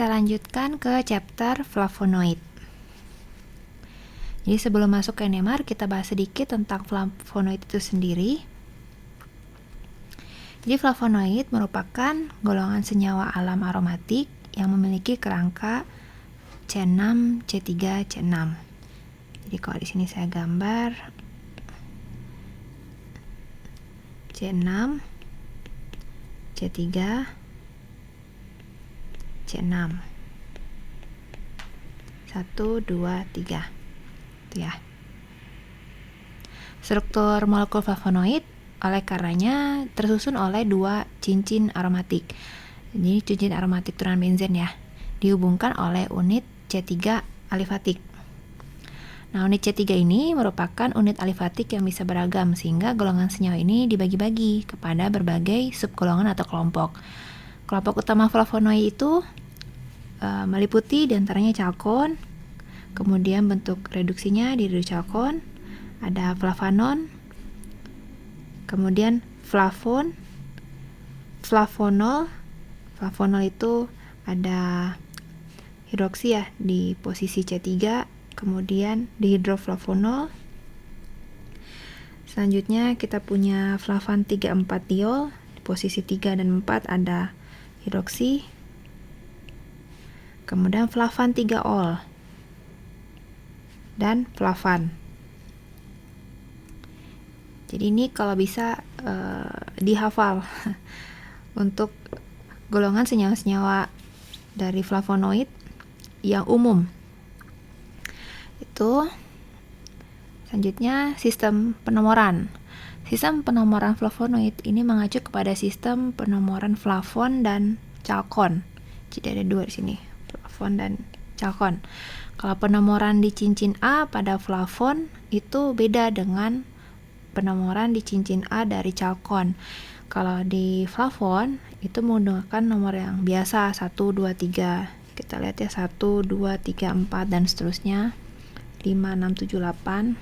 Saya lanjutkan ke chapter flavonoid. Jadi sebelum masuk ke NMR, kita bahas sedikit tentang flavonoid itu sendiri. Jadi flavonoid merupakan golongan senyawa alam aromatik yang memiliki kerangka C6, C3, C6. Jadi kalau di sini saya gambar C6, C3, C6. 1, 2, 3. Itu ya. Struktur molekul flavonoid oleh karenanya tersusun oleh dua cincin aromatik. Ini cincin aromatik turunan benzen ya. Dihubungkan oleh unit C3 alifatik. Nah, unit C3 ini merupakan unit alifatik yang bisa beragam sehingga golongan senyawa ini dibagi-bagi kepada berbagai subgolongan atau kelompok. Kelompok utama flavonoid itu meliputi diantaranya chalkon, kemudian bentuk reduksinya dihidrochalkon, ada flavanon, kemudian flavon, flavonol. Flavonol itu ada hidroksi ya di posisi C3, kemudian dihidroflavonol. Selanjutnya kita punya flavan 3,4-diol, di posisi 3 dan 4 ada hidroksi. Kemudian flavan 3-ol dan flavan. Jadi ini kalau bisa dihafal untuk golongan senyawa-senyawa dari flavonoid yang umum. Itu selanjutnya sistem penomoran. Sistem penomoran flavonoid ini mengacu kepada sistem penomoran flavon dan chalkon. Jadi ada dua di sini, flavon dan chalkon. Kalau penomoran di cincin A pada flavon itu beda dengan penomoran di cincin A dari chalkon. Kalau di flavon itu menggunakan nomor yang biasa 1, 2, 3. Kita lihat ya 1, 2, 3, 4 dan seterusnya 5, 6, 7, 8.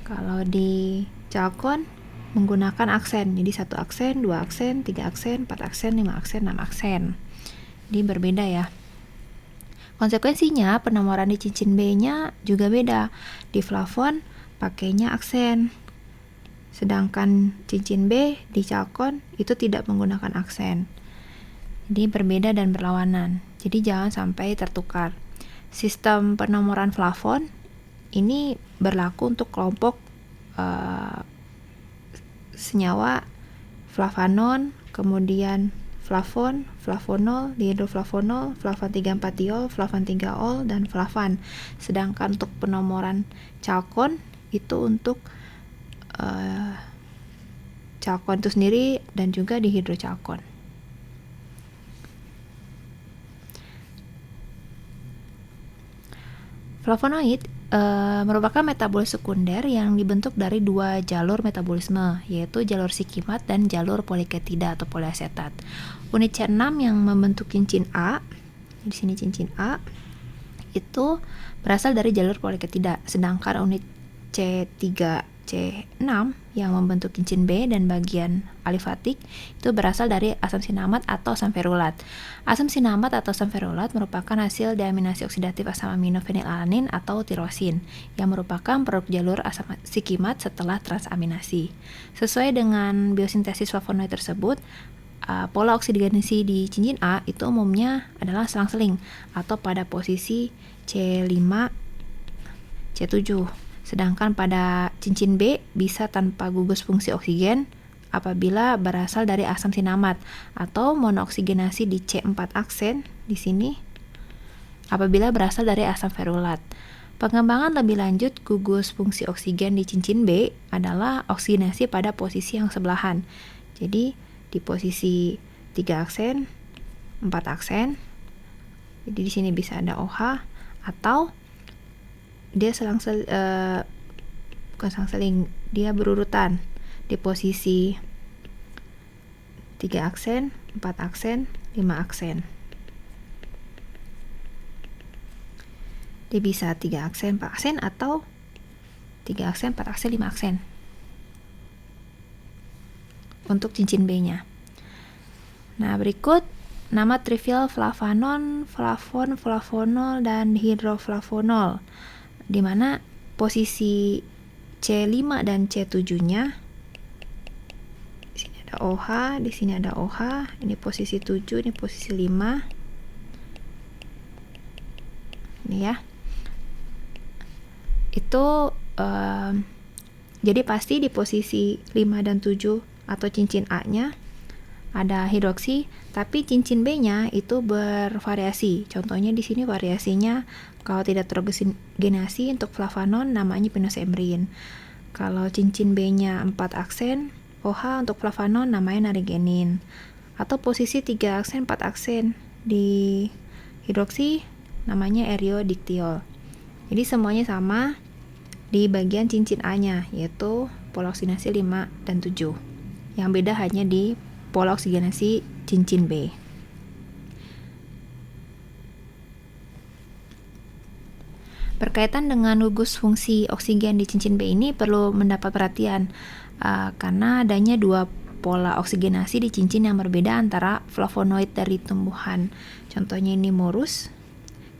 Kalau di chalkon menggunakan aksen. Jadi 1 aksen, 2 aksen, 3 aksen, 4 aksen, 5 aksen, 6 aksen. Ini berbeda ya. Konsekuensinya penomoran di cincin B-nya juga beda. Di flavon pakainya aksen. Sedangkan cincin B di chalkon itu tidak menggunakan aksen. Jadi berbeda dan berlawanan. Jadi jangan sampai tertukar. Sistem penomoran flavon ini berlaku untuk kelompok senyawa flavanon, kemudian flavon, flavonol, dihidroflavonol, flavan 3,4-diol, flavan 3-ol, dan flavan. Sedangkan untuk penomoran chalkon itu untuk chalkon itu sendiri dan juga dihidrochalkon. Flavonoid merupakan metabolit sekunder yang dibentuk dari dua jalur metabolisme, yaitu jalur sikimat dan jalur poliketida atau poliasetat. Unit C6 yang membentuk cincin A, di sini cincin A, itu berasal dari jalur poliketida, sedangkan unit C3 C6 yang membentuk cincin B dan bagian alifatik itu berasal dari asam sinamat atau asam ferulat. Asam sinamat atau asam ferulat merupakan hasil deaminasi oksidatif asam amino fenilalanin atau tirosin yang merupakan produk jalur asam sikimat setelah transaminasi. Sesuai dengan biosintesis flavonoid tersebut, pola oksigenasi di cincin A itu umumnya adalah selang-seling atau pada posisi C5, C7. Sedangkan pada cincin B bisa tanpa gugus fungsi oksigen apabila berasal dari asam sinamat atau monooksigenasi di C4 aksen di sini apabila berasal dari asam ferulat. Pengembangan lebih lanjut gugus fungsi oksigen di cincin B adalah oksigenasi pada posisi yang sebelahan. Jadi di posisi 3 aksen, 4 aksen. Jadi di sini bisa ada OH atau dia bukan selang-seling, dia berurutan di posisi 3 aksen, 4 aksen, 5 aksen. Dia bisa 3 aksen, 4 aksen atau 3 aksen, 4 aksen, 5 aksen untuk cincin B-nya. Nah, berikut nama trivial flavonon, flavon, flavonol, dan hidroflavonol, di mana posisi C5 dan C7-nya, di sini ada OH, di sini ada OH, ini posisi 7, ini posisi 5. Ini ya. Itu jadi pasti di posisi 5 dan 7 atau cincin A-nya ada hidroksi, tapi cincin B-nya itu bervariasi. Contohnya di sini variasinya kalau tidak terhidrogenasi untuk flavonon namanya pinosemrin. Kalau cincin B-nya 4 aksen, OH untuk flavonon namanya narigenin. Atau posisi 3 aksen, 4 aksen di hidroksi namanya eriodiktiol. Jadi semuanya sama di bagian cincin A-nya, yaitu pola oksidasi 5 dan 7. Yang beda hanya di pola oksigenasi cincin B. Berkaitan dengan gugus fungsi oksigen di cincin B ini perlu mendapat perhatian karena adanya dua pola oksigenasi di cincin yang berbeda antara flavonoid dari tumbuhan. Contohnya ini morus.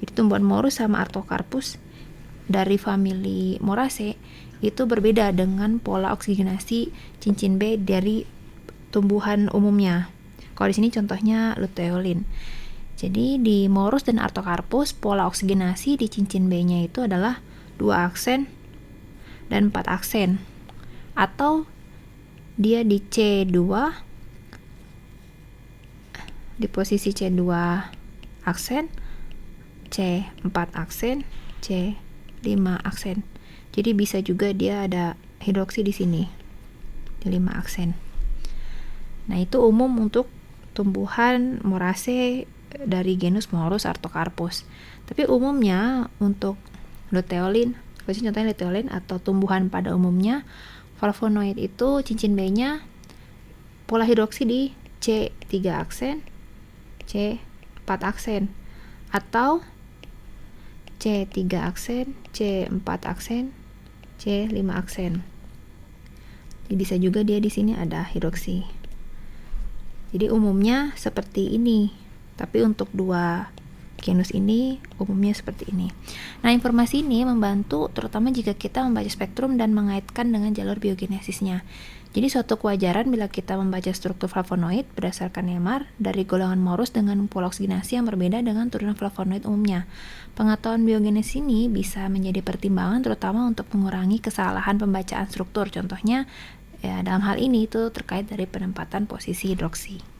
Jadi tumbuhan morus sama artocarpus dari famili Moraceae itu berbeda dengan pola oksigenasi cincin B dari tumbuhan umumnya. Kalau di sini contohnya luteolin. Jadi di morus dan artocarpus pola oksigenasi di cincin B-nya itu adalah 2 aksen dan 4 aksen. Atau dia di C2 di posisi C2 aksen, C4 aksen, C5 aksen. Jadi bisa juga dia ada hidroksi di sini. Di 5 aksen. Nah, itu umum untuk tumbuhan Moraceae dari genus Morus artocarpus. Tapi umumnya untuk luteolin, contohnya luteolin atau tumbuhan pada umumnya, flavonoid itu cincin B-nya pola hidroksi di C3 aksen, C4 aksen, atau C3 aksen, C4 aksen, C5 aksen. Jadi bisa juga dia di sini ada hidroksi. Jadi umumnya seperti ini, tapi untuk dua genus ini umumnya seperti ini. Nah, informasi ini membantu terutama jika kita membaca spektrum dan mengaitkan dengan jalur biogenesisnya. Jadi suatu kewajaran bila kita membaca struktur flavonoid berdasarkan NEMAR dari golongan morus dengan pola oksigenasi yang berbeda dengan turunan flavonoid umumnya. Pengetahuan biogenesis ini bisa menjadi pertimbangan terutama untuk mengurangi kesalahan pembacaan struktur. Contohnya, ya, dalam hal ini itu terkait dari penempatan posisi hidroksi.